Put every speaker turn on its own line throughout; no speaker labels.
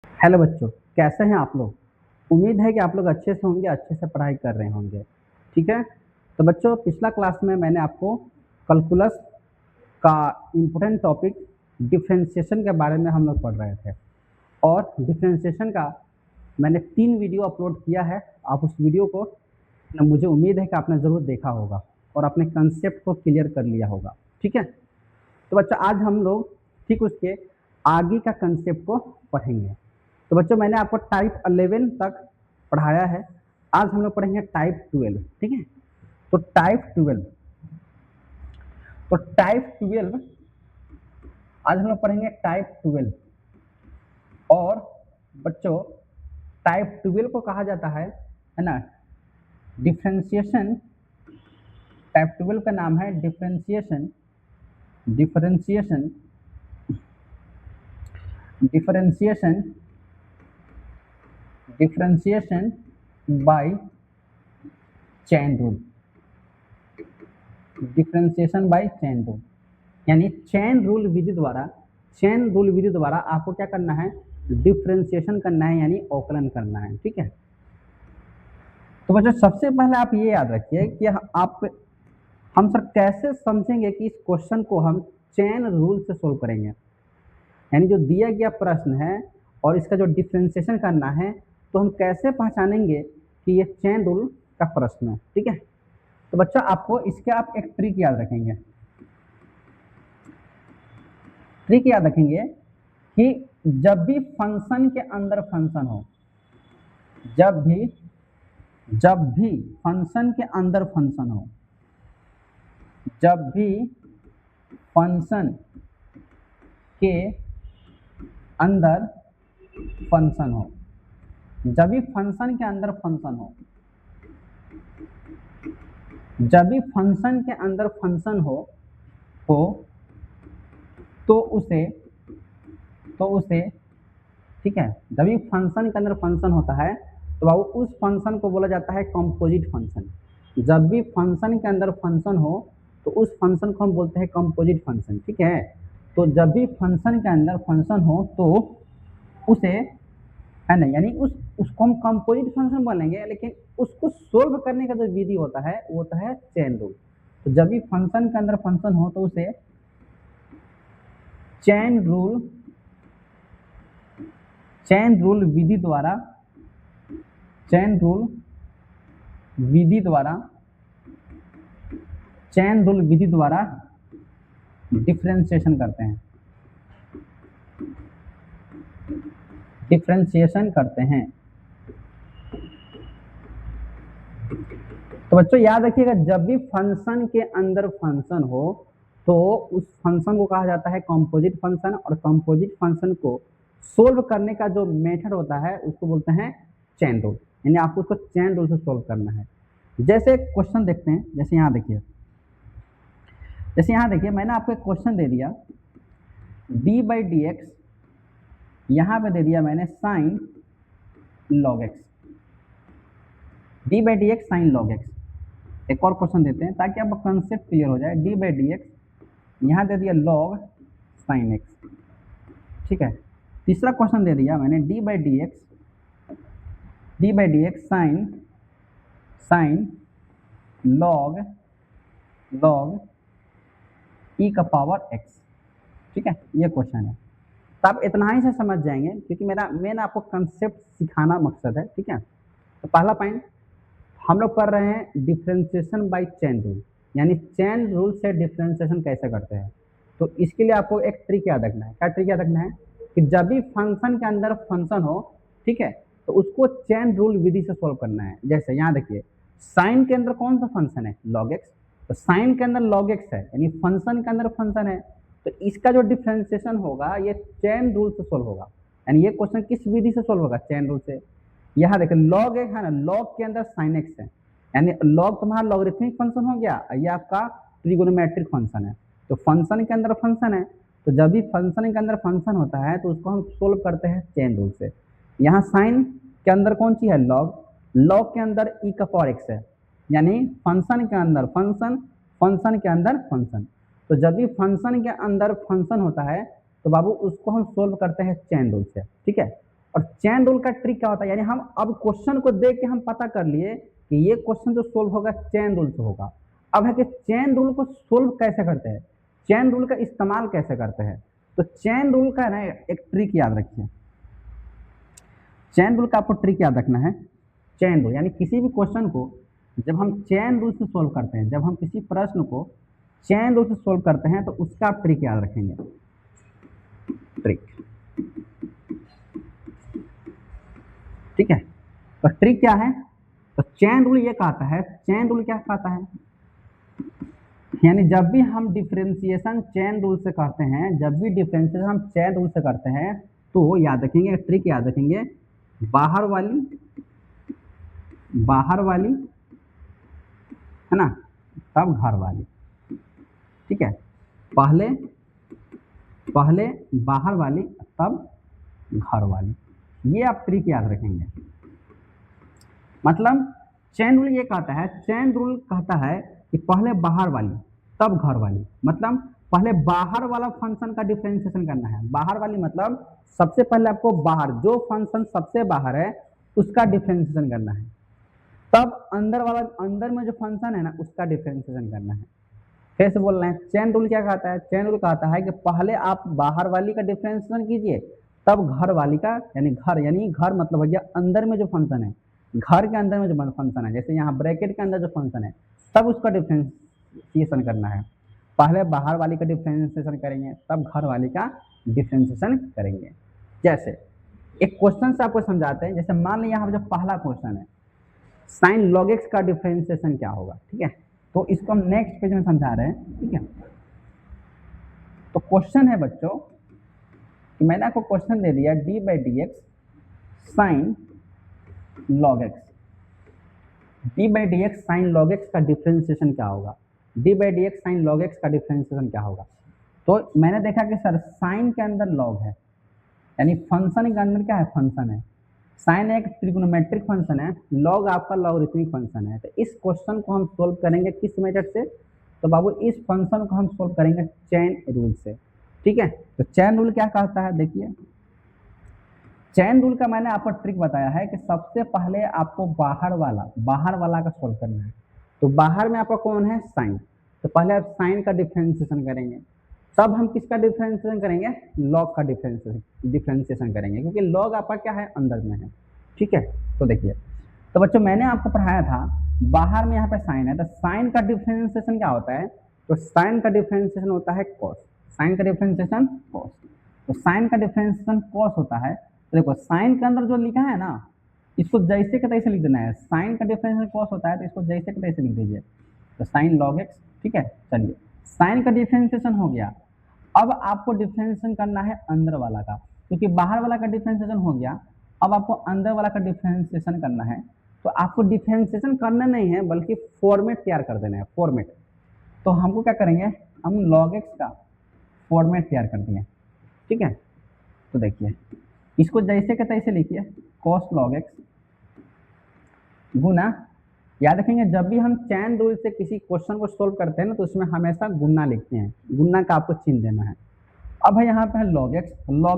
Hello बच्चों, कैसे हैं आप लोग? उम्मीद है कि आप लोग अच्छे से होंगे, अच्छे से पढ़ाई कर रहे होंगे, ठीक है? तो बच्चों पिछला क्लास में मैंने आपको कैलकुलस का इम्पोर्टेंट टॉपिक डिफरेंशिएशन के बारे में हम लोग पढ़ रहे थे और डिफरेंशिएशन का मैंने 3 वीडियो अपलोड किया है। आप उस वीडियो को मुझे उम्मीद है कि आपने ज़रूर देखा होगा और अपने कंसेप्ट को क्लियर कर लिया होगा, ठीक है? तो बच्चों आज हम लोग ठीक उसके आगे का कंसेप्ट को पढ़ेंगे। तो बच्चों मैंने आपको टाइप 11 तक पढ़ाया है। आज हम लोग पढ़ेंगे टाइप 12, ठीक है? तो टाइप 12 आज हम लोग पढ़ेंगे टाइप 12 और बच्चों टाइप 12 को कहा जाता है ना, डिफरेंशिएशन। टाइप 12 का नाम है differentiation differentiation differentiation differentiation by chain rule. Differentiation by chain rule यानी चेन रूल विधि द्वारा आपको क्या करना है, डिफरेंशिएशन करना है यानी अवकलन करना है, ठीक है? तो बच्चों सबसे पहले आप ये याद रखिए कि हम सर कैसे समझेंगे कि इस क्वेश्चन को हम चेन रूल से सोल्व करेंगे। यानी जो दिया गया प्रश्न है और इसका जो डिफरेंशिएशन करना है, तो हम कैसे पहचानेंगे कि ये चेन रूल का प्रश्न है, ठीक है? तो बच्चा आपको इसके आप एक ट्रिक याद रखेंगे। ट्रिक याद रखेंगे कि जब भी फंक्शन के अंदर फंक्शन हो, जब भी फंक्शन के अंदर फंक्शन हो, जब भी फंक्शन के अंदर फंक्शन हो, जब भी फंक्शन के अंदर फंक्शन हो, जब भी फंक्शन के अंदर फंक्शन हो तो उसे ठीक है, जब भी फंक्शन के अंदर फंक्शन होता है तो बाबू उस फंक्शन को बोला जाता है कंपोजिट फंक्शन। जब भी फंक्शन के अंदर फंक्शन हो तो उस फंक्शन को हम बोलते हैं कंपोजिट फंक्शन, ठीक है? तो जब भी फंक्शन के अंदर फंक्शन हो तो उसे है ना, यानी उसको हम कंपोजिट फंक्शन बोलेंगे, लेकिन उसको सोल्व करने का जो विधि होता है वो होता है चेन रूल। तो जब भी फंक्शन के अंदर फंक्शन हो तो उसे चेन रूल विधि द्वारा डिफरेंशिएशन करते हैं। तो बच्चों याद रखिएगा, जब भी फंक्शन के अंदर फंक्शन हो तो उस फंक्शन को कहा जाता है कंपोजिट फंक्शन, और कंपोजिट फंक्शन को सोल्व करने का जो मेथड होता है उसको बोलते हैं चेन रूल। यानी आपको उसको चेन रूल से सोल्व करना है। जैसे क्वेश्चन देखते हैं, जैसे यहाँ देखिए मैंने आपको एक क्वेश्चन दे दिया d/dx, यहाँ पे दे दिया मैंने sin log x, d/dx sin log x। एक और क्वेश्चन देते हैं ताकि आपका कंसेप्ट क्लियर हो जाए। d/dx यहाँ दे दिया log sin x, ठीक है? तीसरा क्वेश्चन दे दिया मैंने d/dx sin log e का पावर x, ठीक है? ये क्वेश्चन है। तो आप इतना ही से समझ जाएंगे क्योंकि मेरा मेन आपको कंसेप्ट सिखाना मकसद है, ठीक है? तो पहला पॉइंट हम लोग कर रहे हैं डिफरेंशिएशन बाय चेन रूल, यानी चेन रूल से डिफरेंशिएशन कैसे करते हैं। तो इसके लिए आपको एक ट्रिक याद रखना है। क्या ट्रिक याद रखना है कि जब भी फंक्शन के अंदर फंक्शन हो, ठीक है, तो उसको चेन रूल विधि से सोल्व करना है। जैसे यहाँ देखिए साइन के अंदर कौन सा फंक्शन है, log x। तो साइन के अंदर log x है यानी फंक्शन के अंदर फंक्शन है, तो इसका जो डिफरेंशिएशन होगा ये चेन रूल से सोल्व होगा। यानी ये क्वेश्चन किस विधि से सोल्व होगा, चेन रूल से। यहाँ देखिए log x है ना, log के अंदर sin x है, यानी log तुम्हारा लॉगरिथमिक फंक्शन हो गया, ये आपका ट्रिगोनोमेट्रिक फंक्शन है। तो फंक्शन के अंदर फंक्शन है, तो जब भी फंक्शन के अंदर फंक्शन होता है तो उसको हम सोल्व करते हैं चेन रूल से। यहाँ साइन के अंदर कौन सी है, log के अंदर e का पावर x है, यानी फंक्शन के अंदर फंक्शन के अंदर फंक्शन। तो जब भी फंक्शन के अंदर फंक्शन होता है तो बाबू उसको हम सोल्व करते हैं चेन रूल से, ठीक है? और चेन रूल का ट्रिक क्या होता है, यानी हम अब क्वेश्चन को देख के हम पता कर लिए कि ये क्वेश्चन जो सोल्व होगा चेन रूल से होगा। अब है कि चेन रूल को सोल्व कैसे करते हैं, चेन रूल का इस्तेमाल कैसे करते हैं। तो चेन रूल का ना एक ट्रिक याद रखिए, चेन रूल का आपको ट्रिक याद रखना है। चेन रूल यानी किसी भी क्वेश्चन को जब हम चेन रूल से सोल्व करते हैं, जब हम किसी प्रश्न को चेन रूल से सोल्व करते हैं तो उसका आप ट्रिक याद रखेंगे। ट्रिक, ठीक है। तो ट्रिक क्या है, तो चेन रूल ये कहता है, चेन रूल क्या कहता है, यानी जब भी हम डिफरेंशिएशन चेन रूल से करते हैं, जब भी डिफरेंशिएशन हम चेन रूल से करते हैं तो याद रखेंगे, ट्रिक याद रखेंगे, बाहर वाली है ना, तब घर वाली, ठीक है। पहले बाहर वाली तब घर वाली, ये आप ट्रिक याद रखेंगे। मतलब चेन रूल ये कहता है, चेन रूल कहता है कि पहले बाहर वाली तब घर वाली, मतलब पहले बाहर वाला फंक्शन का डिफरेंशिएशन करना है। बाहर वाली मतलब सबसे पहले आपको बाहर जो फंक्शन सबसे बाहर है उसका डिफरेंशिएशन करना है, तब अंदर वाला, अंदर में जो फंक्शन है ना उसका डिफरेंशिएशन करना है। फिर से बोल रहे हैं, चेन रूल क्या कहता है, चेन रूल कहता है कि पहले आप बाहर वाली का डिफरेंशिएशन कीजिए, तब घर वाली का, यानी घर मतलब हो गया अंदर में जो फंक्शन है, घर के अंदर में जो फंक्शन है, जैसे यहाँ ब्रैकेट के अंदर जो फंक्शन है तब उसका डिफरेंशिएशन करना है। पहले बाहर वाली का डिफरेंशिएशन करेंगे तब घर वाली का डिफरेंशिएशन करेंगे। जैसे एक क्वेश्चन से आपको समझाते हैं, जैसे मान लीजिए यहाँ पर जो पहला क्वेश्चन है साइन लॉग एक्स का डिफरेंशिएशन क्या होगा, ठीक है। तो इसको हम नेक्स्ट पेज में समझा रहे हैं, ठीक है। तो क्वेश्चन है बच्चों कि मैंने आपको क्वेश्चन दे दिया d by d x sine log x, D by d x sine log x का डिफरेंशिएशन क्या होगा, D by d x sine log x का डिफरेंशिएशन क्या होगा। तो मैंने देखा कि सर साइन के अंदर लॉग है, यानी फंक्शन के अंदर क्या है, फंक्शन है। साइन एक ट्रिग्नोमेट्रिक फंक्शन है, लॉग आपका लॉगरिथमिक फंक्शन है। तो इस क्वेश्चन को हम सोल्व करेंगे किस मेथड से, तो बाबू इस फंक्शन को हम सोल्व करेंगे चेन रूल से, ठीक है। तो चेन रूल क्या कहता है, देखिए चेन रूल का मैंने आपको ट्रिक बताया है कि सबसे पहले आपको बाहर वाला का सोल्व करना है। तो बाहर में आपका कौन है, साइन, तो पहले आप साइन का डिफरेंशिएशन करेंगे, तब हम किसका डिफरेंशिएशन करेंगे, लॉग का डिफरेंशिएशन करेंगे, क्योंकि लॉग आपका क्या है, अंदर में है, ठीक है। तो देखिए, तो बच्चों मैंने आपको पढ़ाया था बाहर में यहाँ पे साइन है, तो साइन का डिफरेंशिएशन क्या होता है, तो साइन का डिफरेंशिएशन होता है कॉस, साइन का डिफरेंशिएशन कॉस, तो साइन का डिफरेंशिएशन कॉस होता है। तो देखो साइन के अंदर जो लिखा है ना इसको जैसे के तैसे लिख देना है, साइन का डिफरेंशिएशन कॉस होता है तो इसको जैसे के तैसे लिख दीजिए, तो साइन लॉग एक्स, ठीक है। चलिए साइन का डिफरेंशिएशन हो गया, अब आपको डिफरेंशिएशन करना है अंदर वाला का, क्योंकि बाहर वाला का डिफरेंशिएशन हो गया, अब आपको अंदर वाला का डिफरेंशिएशन करना है। तो आपको डिफरेंशिएशन करना नहीं है बल्कि फॉर्मेट तैयार कर देना है, फॉर्मेट। तो हमको क्या करेंगे, हम लॉग एक्स का फॉर्मेट तैयार कर दिए, ठीक है। तो देखिए इसको जैसे के तैसे लिखिए, कॉस लॉग एक्स गुना, याद रखेंगे जब भी हम चेन रूल से किसी क्वेश्चन को सोल्व करते हैं ना तो उसमें हमेशा गुना लिखते हैं, गुना का आपको चिन्ह देना है। अब है यहाँ पे है लॉग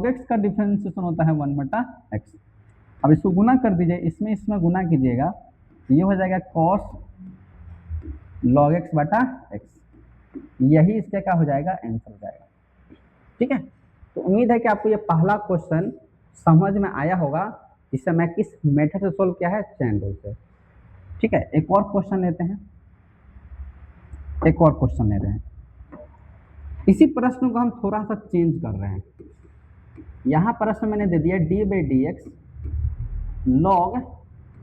एक्स का डिफरेंशिएशन होता है 1/x। अब इसको गुना कर दीजिए, इसमें गुना कीजिएगा तो ये हो जाएगा cos log x/x, यही इसका क्या हो जाएगा, आंसर हो जाएगा, ठीक है। तो उम्मीद है कि आपको ये पहला क्वेश्चन समझ में आया होगा, जिससे मैं किस मेथड से सोल्व किया है, चेन रूल से, ठीक है। एक और क्वेश्चन लेते हैं, इसी प्रश्न को हम थोड़ा सा चेंज कर रहे हैं। यहाँ प्रश्न मैंने दे दिया d by d x log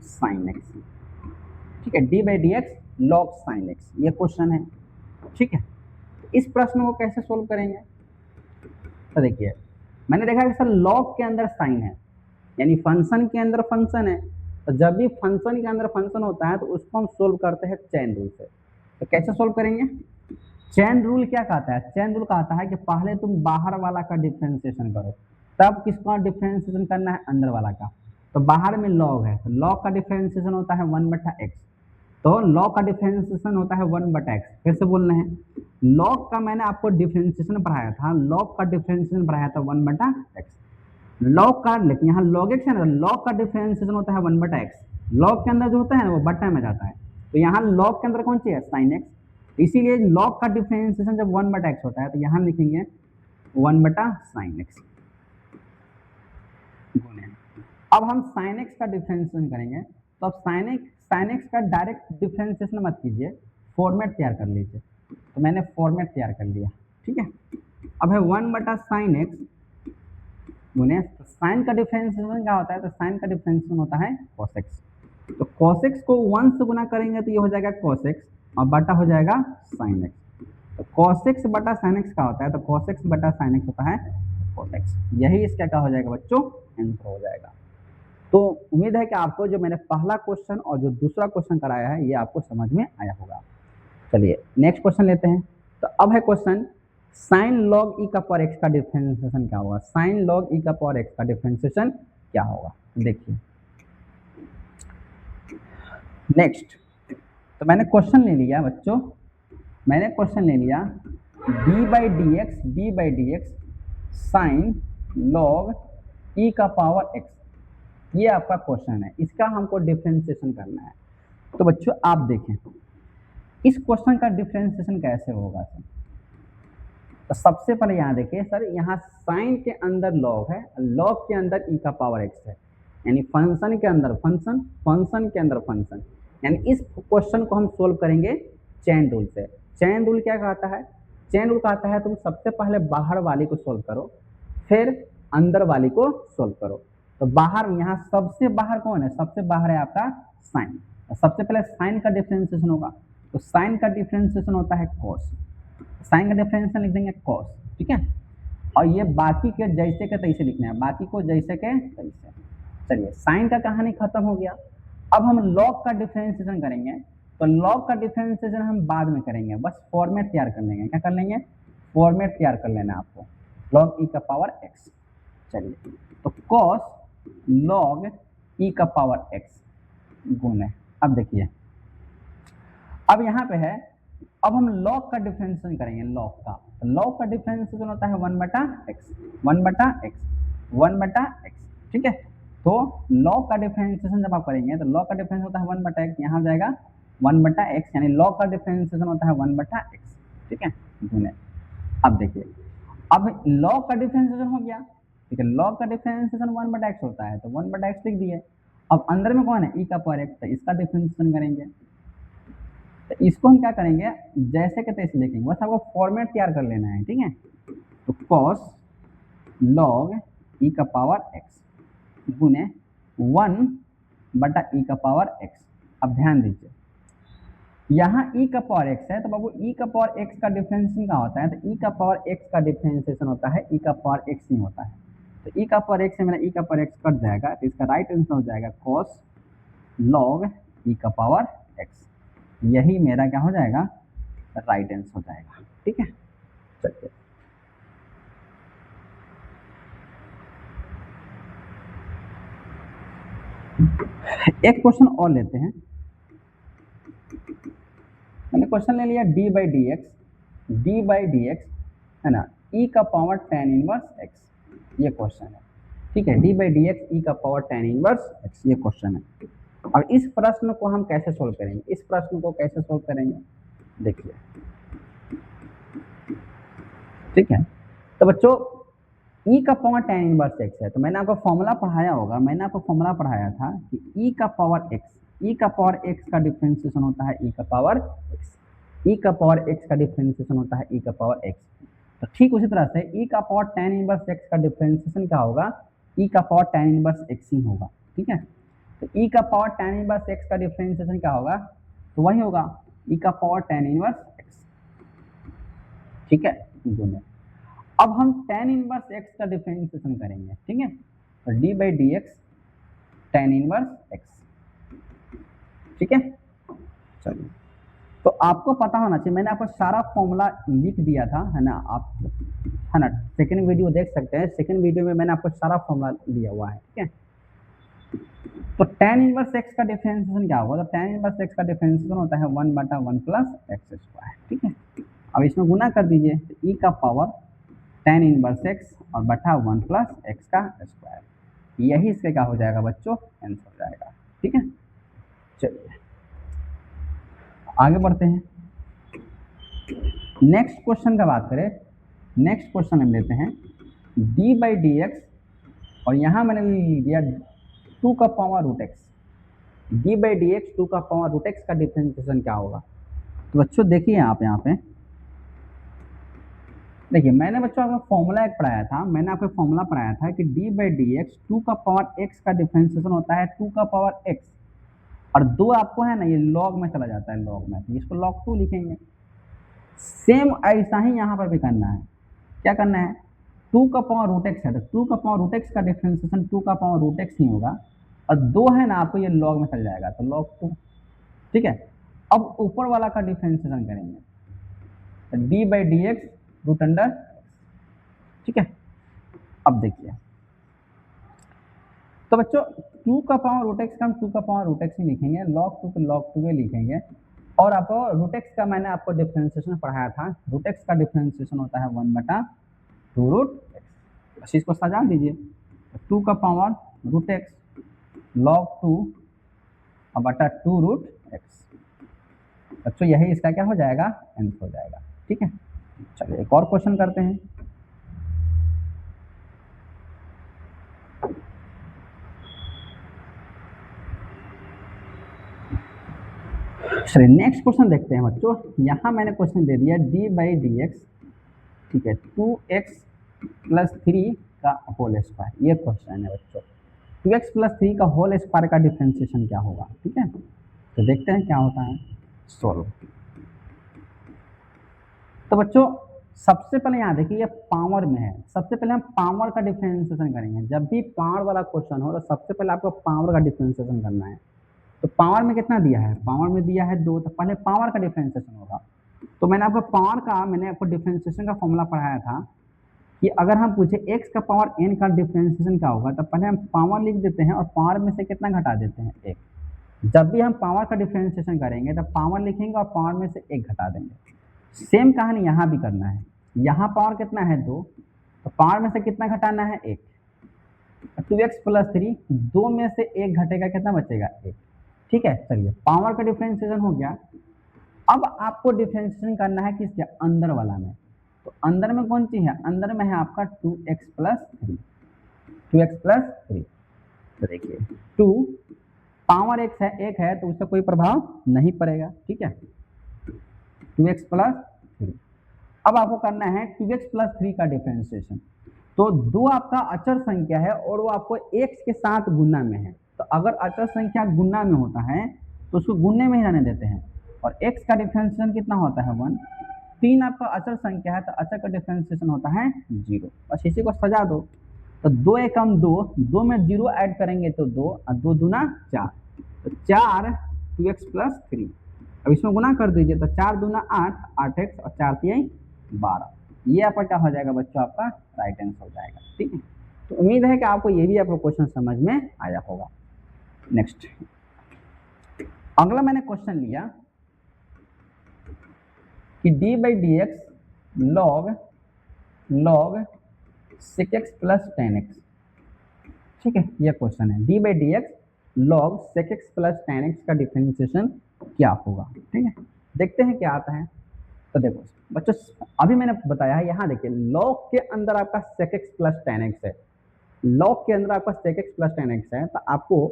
sine x, ठीक है, d by d x log sine x, ये क्वेश्चन है, ठीक है। इस प्रश्न को कैसे सोल्व करेंगे, तो देखिए मैंने देखा कि सर लॉग के अंदर साइन है, यानी फंक्शन के अंदर फंक्शन है, तो जब भी फंक्शन के अंदर फंक्शन होता है तो उसको हम सोल्व करते हैं चेन रूल से। तो कैसे सोल्व करेंगे, चेन रूल क्या कहता है, चेन रूल कहता है कि पहले तुम बाहर वाला का डिफरेंशिएशन करो, तब किसका डिफरेंशिएशन करना है, अंदर वाला का। तो बाहर में लॉग है, तो लॉग का डिफरेंशिएशन होता है 1/x, तो लॉग का डिफरेंशिएशन होता है 1/x। फिर से बोल रहे हैं, लॉग का मैंने आपको डिफरेंशिएशन पढ़ाया था, लॉग का डिफरेंशिएशन पढ़ाया था 1/x। लॉग का, लेकिन यहाँ लॉग एक्स है ना, लॉग का डिफरेंशिएशन होता है 1/x। लॉग के अंदर जो होता है ना वो बट्टा में जाता है, तो यहाँ लॉग के अंदर कौन सी है, साइन एक्स। इसीलिए लॉग का डिफरेंशिएशन जब 1/x होता है तो यहाँ लिखेंगे 1/sin x गुणे। अब हम sin x का डिफरेंशिएशन करेंगे, तो अब sin x का डायरेक्ट डिफरेंशिएशन मत कीजिए, फॉर्मेट तैयार कर लीजिए। तो मैंने फॉर्मेट तैयार कर लिया, ठीक है। अब है 1/sin x गुने, तो साइन का डिफरेंशिएशन क्या होता है, तो साइन का डिफरेंशिएशन होता है cos x। तो cos x को 1 से गुना करेंगे तो ये हो जाएगा cos x और बटा हो जाएगा sin x। तो cos x बटा sin x का होता है, तो cos x बटा sin x होता है cos x। यही इसका क्या हो जाएगा बच्चों, आंसर हो जाएगा। तो उम्मीद है कि आपको जो मैंने पहला क्वेश्चन और जो दूसरा क्वेश्चन कराया है ये आपको समझ में आया होगा। चलिए नेक्स्ट क्वेश्चन लेते हैं। तो अब है क्वेश्चन साइन लॉग ई का पावर एक्स का डिफरेंशिएशन क्या होगा। साइन लॉग ई का पावर एक्स का डिफरेंशिएशन क्या होगा, देखिए नेक्स्ट। तो मैंने क्वेश्चन ले लिया बच्चों, मैंने क्वेश्चन ले लिया d by d x sine log e का पावर एक्स, ये आपका क्वेश्चन है, इसका हमको डिफरेंशिएशन करना है। तो बच्चों आप देखें इस क्वेश्चन का डिफरेंशिएशन कैसे होगा सर। तो सबसे पहले यहाँ देखिए सर, यहाँ साइन के अंदर लॉग है, लॉग के अंदर ई का पावर एक्स है, यानी फंक्शन के अंदर फंक्शन, फंक्शन के अंदर फंक्शन। यानी इस क्वेश्चन को हम सोल्व करेंगे चेन रूल से। चेन रूल क्या कहता है, चेन रूल कहता है तुम सबसे पहले बाहर वाली को सोल्व करो, फिर अंदर वाली को सोल्व करो। तो बाहर, यहाँ सबसे बाहर कौन है, सबसे बाहर है आपका साइन। सबसे पहले साइन का डिफरेंशिएशन होगा, तो साइन का डिफरेंशिएशन होता है कॉस, साइन का डिफरेंशिएशन लिख देंगे कॉस, ठीक है। और ये बाकी के जैसे के तैसे लिखना है, बाकी को जैसे के तैसे। चलिए साइन का कहानी खत्म हो गया। अब हम लॉग का डिफरेंशिएशन करेंगे, तो लॉग का डिफरेंशिएशन हम बाद में करेंगे, बस फॉर्मेट तैयार कर लेंगे। क्या कर लेंगे, फॉर्मेट तैयार कर लेना आपको, लॉग ई का पावर एक्स। चलिए तो कॉस लॉग ई का पावर एक्स गुणे, अब देखिए अब यहाँ पे है, अब हम लॉग का डिफरेंशिएशन करेंगे, लॉग का। लॉग का डिफरेंशिएशन होता है 1/x, 1/x, 1/x, ठीक है। तो लॉग का डिफरेंशिएशन जब आप करेंगे तो लॉग का डिफरेंस होता है 1/x, यहाँ हो जाएगा 1/x, यानी लॉग का डिफरेंशिएशन होता है 1/x, ठीक है गुणे। अब देखिए अब लॉग का डिफरेंशिएशन हो गया, ठीक है, लॉग का डिफरेंशिएशन 1/x होता है, तो 1/x लिख दिए। अब अंदर में कौन है, ई का पावर एक्स, तो इसका डिफरेंशिएशन करेंगे। तो इसको हम क्या करेंगे, जैसे के तैसे लिखेंगे, बस आपको फॉर्मेट तैयार कर लेना है, ठीक है। तो cos log e का पावर x गुने 1/e का पावर x। अब ध्यान दीजिए यहाँ e का पावर x है, तो बाबू e का पावर x का डिफरेंशिएशन क्या होता है, तो e का पावर x का डिफरेंशिएशन होता है e का पावर x ही होता है। तो e का पावर x से मेरा e का पावर x कट जाएगा, तो इसका राइट आंसर हो जाएगा cos log e का पावर x। यही मेरा क्या हो जाएगा, राइट आंसर हो जाएगा, ठीक है। चलिए एक क्वेश्चन और लेते हैं। मैंने क्वेश्चन ले लिया डी बाई डी एक्स है ना, ई का पावर tan इनवर्स एक्स, ये क्वेश्चन है, ठीक है। डी बाई डी एक्स ई का पावर tan इनवर्स एक्स, ये क्वेश्चन है। अब इस प्रश्न को हम कैसे सोल्व करेंगे, इस प्रश्न को कैसे सोल्व करेंगे, देखिए ठीक है। तो बच्चों ई का पावर tan इनवर्स एक्स है, तो मैंने आपको फॉर्मूला पढ़ाया होगा, मैंने आपको फॉर्मूला पढ़ाया था कि ई का पावर एक्स, ई का पावर एक्स का डिफरेंशिएशन होता है ई का पावर एक्स, ई का पावर एक्स का डिफरेंशिएशन होता है ई का पावर एक्स। तो ठीक उसी तरह से ई का पावर tan इनवर्स एक्स का डिफरेंशिएशन क्या होगा, ई का पावर tan इनवर्स एक्स ही होगा, ठीक है। तो ई का पावर tan इनवर्स एक्स का डिफरेंशिएशन क्या होगा, तो वही होगा ई का पावर tan इनवर्स एक्स, ठीक है गुणे। अब हम tan इनवर्स x का डिफरेंशिएशन करेंगे, ठीक है। तो d by d x tan inverse x, ठीक है। चलिए तो आपको पता होना चाहिए, मैंने आपको सारा फॉर्मूला लिख दिया था, है ना, आप है ना सेकंड वीडियो देख सकते हैं, सेकंड वीडियो में मैंने आपको सारा फॉर्मूला दिया हुआ है, ठीक है। तो tan इनवर्स x का डिफरेंशिएशन क्या होगा, तो tan इनवर्स x का डिफरेंशिएशन होता है 1/1 प्लस एक्स स्क्वायर, ठीक है। अब इसमें गुना कर दीजिए, तो e का पावर tan इनवर्स x और बटा 1 प्लस एक्स का स्क्वायर, यही इसके क्या हो जाएगा बच्चों, आंसर हो जाएगा। ठीक है, चलिए आगे बढ़ते हैं। नेक्स्ट क्वेश्चन का बात करें, नेक्स्ट क्वेश्चन हम लेते हैं d/dx और यहाँ मैंने लिख दिया 2 का पावर रूट एक्स। d/dx 2 का पावर रूट एक्स का डिफरेंशिएशन क्या होगा? तो बच्चों देखिए आप यहाँ पे देखिए, मैंने बच्चों आपको फॉर्मूला एक पढ़ाया था, मैंने आपको फॉर्मूला पढ़ाया था कि d/dx 2 का पावर x का डिफरेंशिएशन होता है 2 का पावर x, और 2 आपको है ना ये लॉग में चला जाता है, लॉग में, तो इसको log 2 लिखेंगे। सेम ऐसा ही यहाँ पर भी करना है। क्या करना है, 2 का पावर रूट एक्स है तो 2 का पावर रूट एक्स का डिफरेंशिएशन 2 का पावर रूट एक्स ही होगा, और 2 है ना आपको ये लॉग में चल जाएगा तो log 2। ठीक है, अब ऊपर वाला का डिफरेंशिएशन करेंगे, d/dx रूट अंडर। ठीक है, अब देखिए तो बच्चों 2 का पावर रूट एक्स का हम 2 का पावर रूट एक्स ही लिखेंगे, log 2 को log 2 ही लिखेंगे, और आपको रूट एक्स का मैंने आपको डिफरेंशिएशन पढ़ाया था, रूट एक्स का डिफरेंशिएशन होता है 1/2 रूट एक्स। बस इसको सजा दीजिए, 2 का पावर रूट एक्स log 2 और बटा 2 रूट एक्स। बच्चों यही इसका क्या हो जाएगा, आंसर हो जाएगा। ठीक है, चलिए एक और क्वेश्चन करते हैं। चलिए नेक्स्ट क्वेश्चन देखते हैं बच्चों। यहाँ मैंने क्वेश्चन दे दिया d/dx, ठीक है, 2x + 3 का होल स्क्वायर, ये क्वेश्चन है बच्चों। 2x + 3 का होल स्क्वायर का डिफरेंशिएशन क्या होगा? ठीक है, तो देखते हैं क्या होता है, सोल्व। तो बच्चों सबसे पहले यहाँ देखिए ये पावर में है, सबसे पहले हम पावर का डिफरेंशिएशन करेंगे। जब भी पावर वाला क्वेश्चन हो तो सबसे पहले आपको पावर का डिफरेंशिएशन करना है। तो पावर में कितना दिया है, पावर में दिया है 2, तो पहले पावर का डिफरेंशिएशन होगा। तो मैंने आपको डिफरेंशिएशन का फॉर्मूला पढ़ाया था कि अगर हम पूछे x का पावर n का डिफरेंशिएशन क्या होगा, तो पहले हम पावर लिख देते हैं और पावर में से कितना घटा देते हैं, 1। जब भी हम पावर का डिफरेंशिएशन करेंगे तो पावर लिखेंगे और पावर में से 1 घटा देंगे। सेम कहानी यहाँ भी करना है, यहाँ पावर कितना है 2, तो पावर में से कितना घटाना है, 1। 2x + 3, 2 में से 1 घटेगा, कितना बचेगा, 1। ठीक है, चलिए पावर का डिफरेंशिएशन हो गया। अब आपको डिफरेंशिएशन करना है किसके, अंदर वाला में। तो अंदर में कौन सी है, अंदर में है आपका 2x + 3, 2x + 3। तो देखिए 2 पावर x है, 1 है, तो उससे कोई प्रभाव नहीं पड़ेगा। ठीक है, 2x + 3। अब आपको करना है 2x + 3 का डिफरेंशिएशन। तो 2 आपका अचर संख्या है और वो आपको x के साथ गुना में है, तो अगर अचर संख्या गुना में होता है तो उसको गुने में ही रहने देते हैं, और x का डिफरेंशिएशन कितना होता है, 1। 3 आपका अचर संख्या है तो अचर का डिफरेंशिएशन होता है 0। बस इसी को सजा दो। तो 2 एकम 2, 2 में 0 ऐड करेंगे तो 2, और 2 दूना 4, तो 4 2x + 3। अब इसमें गुना कर दीजिए, तो 4 दूना 8, 8x और 4 3 12। ये आपका क्या हो जाएगा बच्चों, आपका राइट आंसर हो जाएगा। ठीक है, तो उम्मीद है कि आपको ये भी आपका क्वेश्चन समझ में आया होगा। नेक्स्ट अगला मैंने क्वेश्चन लिया कि d/dx log sec x + tan x। ठीक है, ये क्वेश्चन है, d/dx log sec x + tan x का डिफरेंशिएशन क्या होगा। ठीक है, देखते हैं क्या आता है। तो देखो बच्चों, अभी मैंने बताया है, यहाँ देखिए log के अंदर आपका sec x + tan x है, log के अंदर आपका sec x + tan x है, तो आपको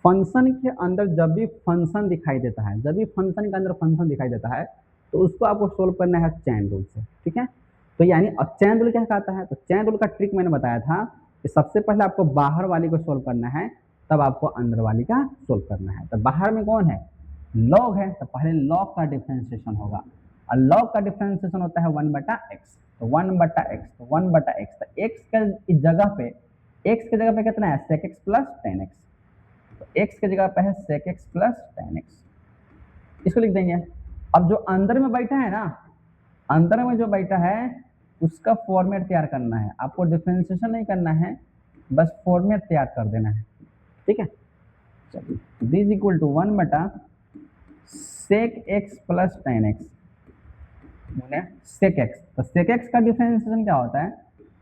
फंक्शन के अंदर जब भी फंक्शन दिखाई देता है, जब भी फंक्शन के अंदर फंक्शन दिखाई देता है तो उसको आपको सोल्व करना है चैन रूल से। ठीक है, तो यानी चैन रूल क्या कहता है, तो चैन रूल का ट्रिक मैंने बताया था कि सबसे पहले आपको बाहर वाली को सोल्व करना है, तब आपको अंदर वाली का सोल्व करना है। तो बाहर में कौन है, लॉग है, तो पहले लॉग का डिफरेंशिएशन होगा, और लॉग का डिफरेंशिएशन होता है 1/x। तो 1/x, तो 1/x, तो x के जगह पे, x के जगह पे कितना है, sec x + tan x। तो x के जगह पे है sec x + tan x, इसको लिख देंगे। अब जो अंदर में बैठा है ना, अंदर में जो बैठा है उसका फॉर्मेट तैयार करना है, आपको डिफरेंशिएशन नहीं करना है, बस फॉर्मेट तैयार कर देना है। ठीक है, चलिए d = 1/sec x + tan x sec x। तो sec x का डिफरेंशिएशन क्या होता है,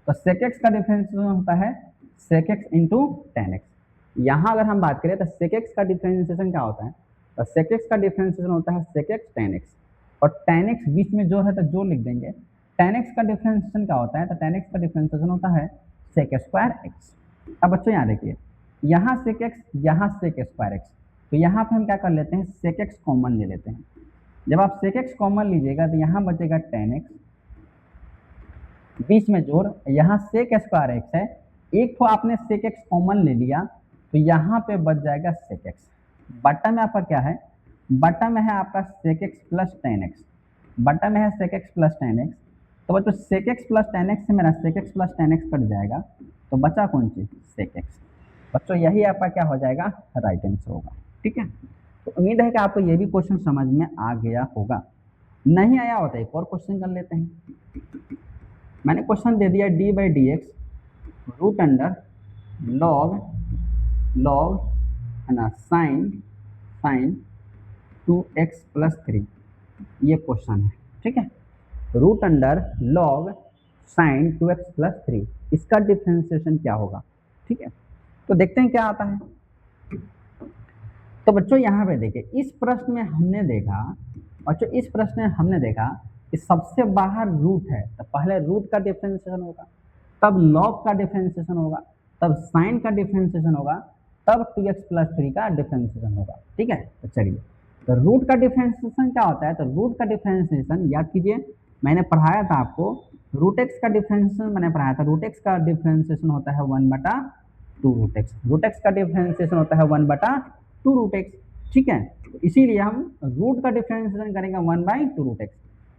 तो sec x का डिफरेंशिएशन होता है sec x into tan x। यहाँ अगर हम बात करें तो sec x का डिफरेंशिएशन क्या होता है, तो sec x का डिफरेंशिएशन होता है sec x tan x, और tan x बीच में जोड़ है तो जोड़ लिख देंगे। tan x का डिफरेंशिएशन क्या होता है, तो tan x का डिफरेंशिएशन होता है sec स्क्वायर x। अब बच्चों यहाँ देखिए, यहाँ sec x, यहाँ sec स्क्वायर x, तो यहाँ पे हम क्या कर लेते हैं, sec x कॉमन ले लेते हैं। जब आप sec x कॉमन लीजिएगा तो यहाँ बचेगा tan x, बीच में जोड़, यहाँ sec स्क्वायर x है, एक तो आपने sec x कॉमन ले लिया तो यहाँ पे बच जाएगा sec x। बटा में आपका क्या है, बटा में है आपका sec x plus tan x, बटा में है sec x plus tan x। तो बच्चों sec x plus tan x से मेरा sec x plus tan x cut जाएगा, तो बचा कौन चीज, sec x। बच्चों यही आपका क्या हो जाएगा, राइट आंसर होगा। ठीक है, तो उम्मीद है कि आपको ये भी क्वेश्चन समझ में आ गया होगा। नहीं आया होता एक और क्वेश्चन कर लेते हैं। मैंने क्वेश्चन दे दिया d by d x root under log है ना साइन 2x प्लस 3, ये क्वेश्चन है। ठीक है, root under log sine 2x plus 3, इसका डिफरेंशिएशन क्या होगा। ठीक है, तो देखते हैं क्या आता है। तो बच्चों यहाँ पे देखिए, इस प्रश्न में हमने देखा, बच्चों इस प्रश्न में हमने देखा कि सबसे बाहर रूट है, तो पहले रूट का डिफरेंशिएशन होगा, तब लॉग का डिफरेंशिएशन होगा, तब साइन का डिफरेंशिएशन होगा, तब 2x प्लस 3 का डिफरेंशिएशन होगा। ठीक है, तो चलिए, तो रूट का डिफरेंशिएशन क्या होता है, तो रूट का डिफरेंशिएशन याद कीजिए, मैंने पढ़ाया था आपको, रूट एक्स का डिफरेंशिएशन मैंने पढ़ाया था, रूट एक्स का डिफरेंशिएशन होता है 1/2 रूट एक्स, रूट एक्स का डिफरेंशिएशन होता है 1/2 रूट एक्स। ठीक है, तो इसीलिए हम रूट का डिफरेंशिएशन करेंगे 1/2 रूट एक्स,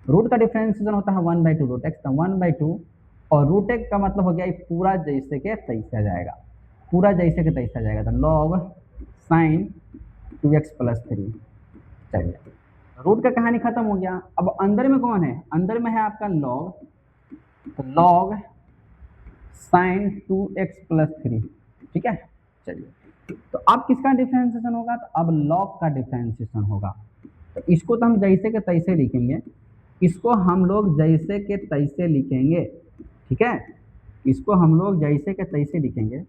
रूट का डिफरेंशिएशन होता है 1/2 रूट एक्स, तो 1/2 और रूट एक्स का मतलब हो गया पूरा जैसे के तैसे आ जाएगा, पूरा जैसे के तैसे आ जाएगा, तो लॉग साइन 2x प्लस 3। चलिए, रूट का कहानी खत्म हो गया। अब अंदर में कौन है, अंदर में है आपका लॉग, तो लॉग साइन 2x प्लस 3। ठीक है, चलिए, तो अब किसका डिफरेंशिएशन होगा, तो अब लॉग का डिफरेंशिएशन होगा। तो इसको तो हम जैसे के तैसे लिखेंगे, इसको हम लोग जैसे के तैसे लिखेंगे। ठीक है, इसको हम लोग जैसे के तैसे लिखेंगे,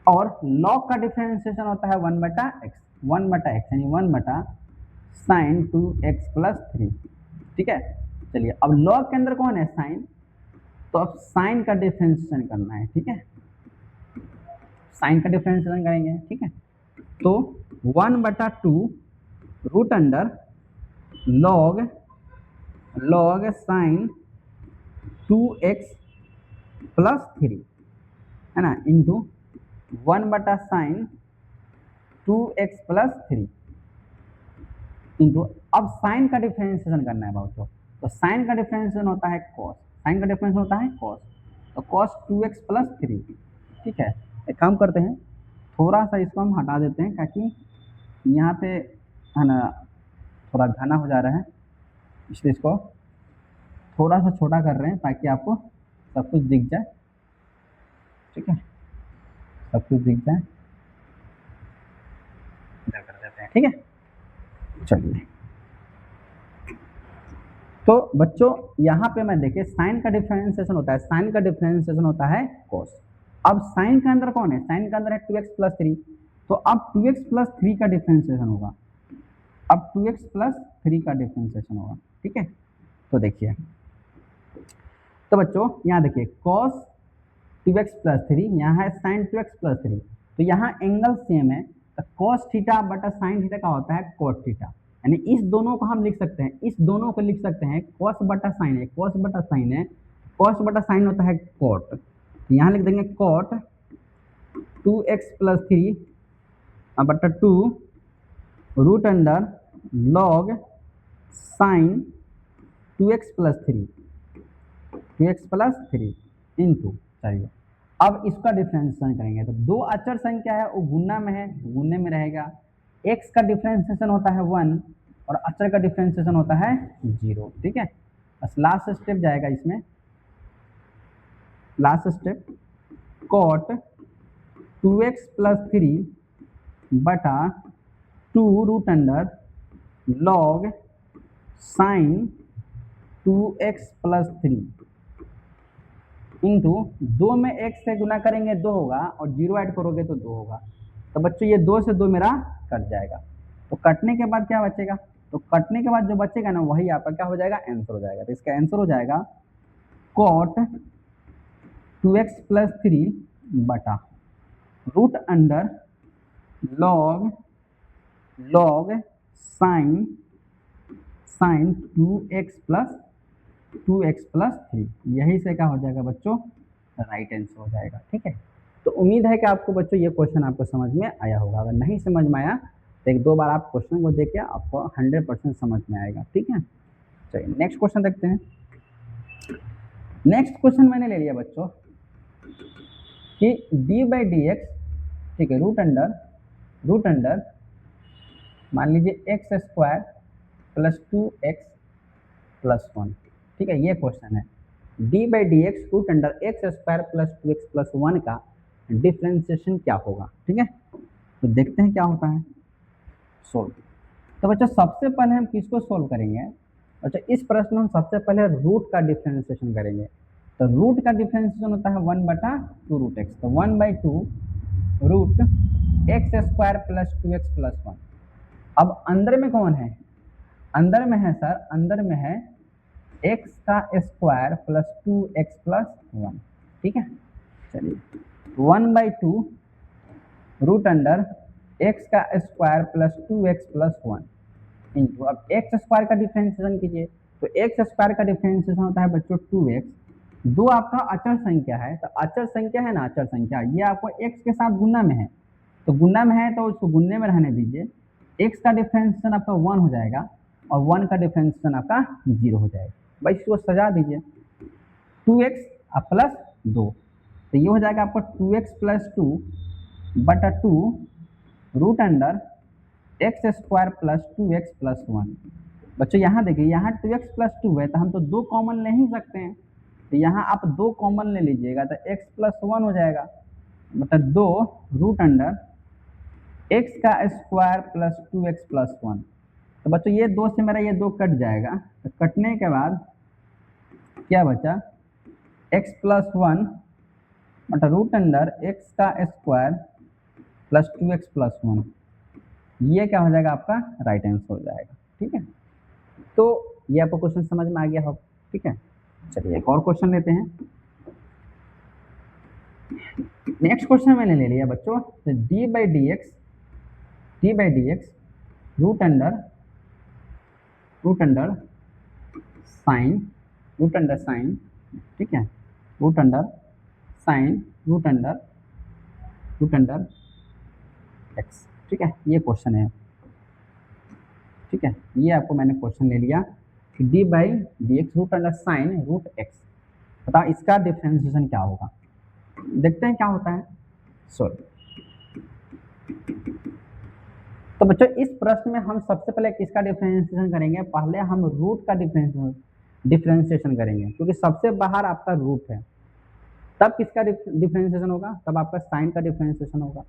और लॉग का डिफरेंशिएशन होता है 1/x, 1/x यानी 1/sin 2x प्लस 3। ठीक है, चलिए, अब लॉग के अंदर कौन है, साइन, तो अब साइन का डिफरेंशिएशन करना है। ठीक है, साइन का डिफरेंशिएशन करेंगे। ठीक है, तो 1/2 root under log sine 2x plus 3 है ना, into 1/sin 2x plus 3 into, अब साइन का डिफरेंशिएशन करना है बच्चों, तो साइन का डिफरेंशिएशन होता है कॉस, साइन का डिफरेंशिएशन होता है कॉस, तो कॉस 2x प्लस 3। ठीक है, एक काम करते हैं, थोड़ा सा इसको हम हटा देते हैं, ताकि यहाँ पे है ना थोड़ा घना हो जा रहा है, इसलिए इसको थोड़ा सा छोटा कर रहे हैं ताकि आपको सब कुछ दिख जाए। ठीक है, सब कुछ दिख जाए, इधर कर देते हैं। ठीक है, चलिए, तो बच्चों यहाँ पे मैं देखिए, साइन का डिफरेंशिएशन होता है, साइन का डिफरेंशिएशन होता है कॉस। अब साइन के अंदर कौन है, साइन के अंदर है 2x प्लस 3, तो अब 2x प्लस 3 का डिफरेंशिएशन होगा, अब 2x प्लस 3 का डिफरेंशिएशन होगा। ठीक है, तो देखिए, तो बच्चों यहाँ देखिए, कॉस 2x प्लस 3, यहाँ है साइन 2x प्लस 3, तो यहाँ एंगल सेम है, तो कॉस थीटा बटा साइन थीटा का होता है कॉट थीटा, यानी इस दोनों को हम लिख सकते हैं, इस दोनों को लिख सकते हैं, कॉस बटा साइन है, कॉस बटा साइन है, कॉस बटा साइन होता है कॉट, तो यहाँ लिख देंगे कॉट 2x प्लस 3 बटा 2 root under log sine 2x plus 3 into, चलिए, अब इसका डिफरेंशिएशन करेंगे, तो दो अचर संख्या है वो गुना में है, गुने में रहेगा, x का डिफरेंशिएशन होता है 1 और अचर का डिफरेंशिएशन होता है 0। ठीक है, बस लास्ट स्टेप जाएगा इसमें, last step cot 2x plus 3 बटा 2 root under log sine 2x plus 3 into 2 में x से गुना करेंगे 2 होगा और 0 ऐड करोगे तो 2 होगा। तो बच्चों ये 2 से 2 मेरा कट जाएगा। तो कटने के बाद क्या बचेगा? तो कटने के बाद जो बचेगा ना वही आपका क्या हो जाएगा? आंसर हो जाएगा। तो इसका आंसर हो जाएगा कॉट 2x प्लस 3 बटा root under log sine 2x plus 3। यही से क्या हो जाएगा बच्चों? राइट आंसर हो जाएगा। ठीक है, तो उम्मीद है कि आपको बच्चों ये क्वेश्चन आपको समझ में आया होगा। अगर नहीं समझ में आया तो एक दो बार आप क्वेश्चन को देखिए, आपको 100% समझ में आएगा। ठीक है, चलिए नेक्स्ट क्वेश्चन देखते हैं। नेक्स्ट क्वेश्चन मैंने ले लिया बच्चों कि d/dx, ठीक है, रूट अंडर मान लीजिए x square plus 2x plus 1। ठीक है, ये क्वेश्चन है d/dx root under x square plus 2x plus 1 का डिफ्रेंशिएशन क्या होगा। ठीक है, तो देखते हैं क्या होता है सोल्व। तो बच्चों सबसे पहले हम किसको सोल्व करेंगे? अच्छा, इस प्रश्न में हम सबसे पहले रूट का डिफ्रेंशिएशन करेंगे। तो रूट का डिफ्रेंशिएशन होता है 1/2 रूट एक्स। तो 1/2 root x square plus 2x plus 1। अब अंदर में कौन है? अंदर में है सर, अंदर में है x का स्क्वायर प्लस 2x प्लस 1। ठीक है, चलिए 1/2 रूट अंडर x का square plus 2x plus 1 into, अब एक्स स्क्वायर का डिफ्रेंशिएशन कीजिए। तो एक्स स्क्वायर का डिफ्रेंशिएशन होता है बच्चों 2x। दो आपका अचर संख्या है, तो अचर संख्या है ना, अचर संख्या ये आपको x के साथ गुना में है, तो गुना में है तो उसको गुन्ने में रहने दीजिए। x का डिफ्रेंशिएशन आपका 1 हो जाएगा और 1 का डिफ्रेंशिएशन आपका 0 हो जाएगा। भाई इसको सजा दीजिए 2x प्लस 2, तो ये हो जाएगा आपका 2x प्लस 2 बटा 2 root under x square plus 2x plus 1। बच्चों यहाँ देखिए, यहाँ 2x प्लस 2 है तो हम तो 2 कॉमन ले ही सकते हैं, तो यहाँ आप 2 कॉमन ले लीजिएगा तो x प्लस 1 हो जाएगा, मतलब 2 रूट अंडर x का स्क्वायर प्लस 2x प्लस 1। तो बच्चों ये 2 से मेरा ये 2 कट जाएगा, तो कटने के बाद क्या बचा? x प्लस 1 मतलब रूट अंडर x का स्क्वायर प्लस 2x प्लस 1। ये क्या हो जाएगा? आपका राइट आंसर हो जाएगा। ठीक है, तो ये आपको क्वेश्चन समझ में आ गया हो। ठीक है, चलिए एक और क्वेश्चन लेते हैं। नेक्स्ट क्वेश्चन मैंने ले लिया बच्चों, तो d/dx रूट अंडर साइन, ठीक है, root under sine root under x. ठीक है, ये क्वेश्चन है। ठीक है, ये आपको मैंने क्वेश्चन ले लिया कि d/dx root under sine root x, बताओ इसका डिफ्रेंशिएशन क्या होगा। देखते हैं क्या होता है सॉल्व। तो बच्चों इस प्रश्न में हम सबसे पहले किसका डिफ्रेंशिएशन करेंगे? पहले हम रूट का डिफ्रेंशिएशन करेंगे, क्योंकि सबसे बाहर आपका रूट है। तब किसका डिफ्रेंशिएशन होगा? तब आपका साइन का डिफ्रेंशिएशन होगा,